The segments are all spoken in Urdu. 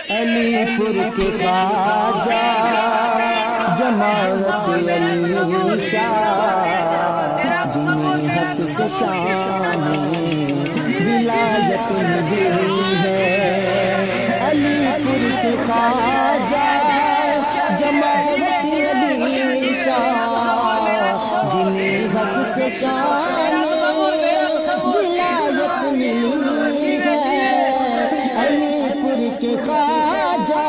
علی پور کے خواجہ جماعت علی شاہ، جنہیں حق سے شان ولایت ملی ہے۔ علی پور کے خواجہ جماعت علی شاہ، جنہیں حق سے شان ولایت ملی ہے۔ علی پور کے خواجہ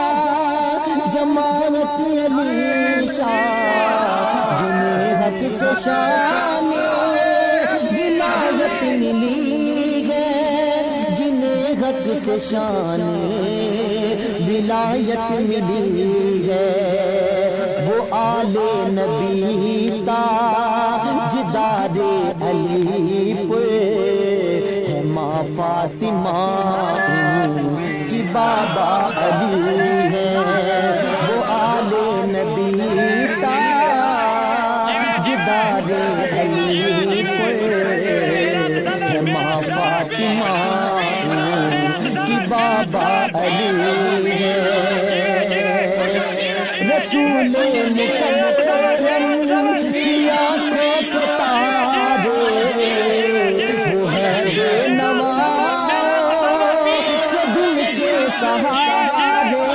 جماعت علی شاہ، جنہیں حق سے شان ولایت ملی ہے، جنہیں حق سے شان ولایت ملی ہے۔ وہ آل نبی تاجدار علی پور ہے، ماں فاطمہ کی بابا علی ہے۔ وہ آل نبی تاجدار علی پور ہے، ماں فاطمہ کی بابا علی ہے۔ رسول مکرم کی آنکھوں کے تارے، وہ ہے بے نوا کے دل کے سہارے۔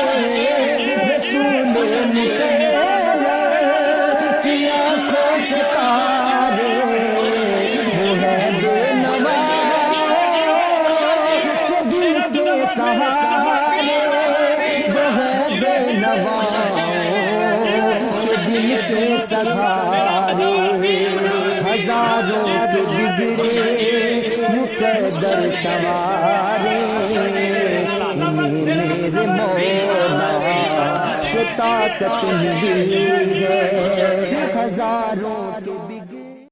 رسول مکرم کی آنکھوں کے تارے، وہ ہے بے نوا کے دل کے سہارے، وہ ہے بے نوا دل کے سہارے۔ ہزاروں کے بگڑے مقدر سوارے، میرے مولا سے طاقت ملی ہے۔ ہزاروں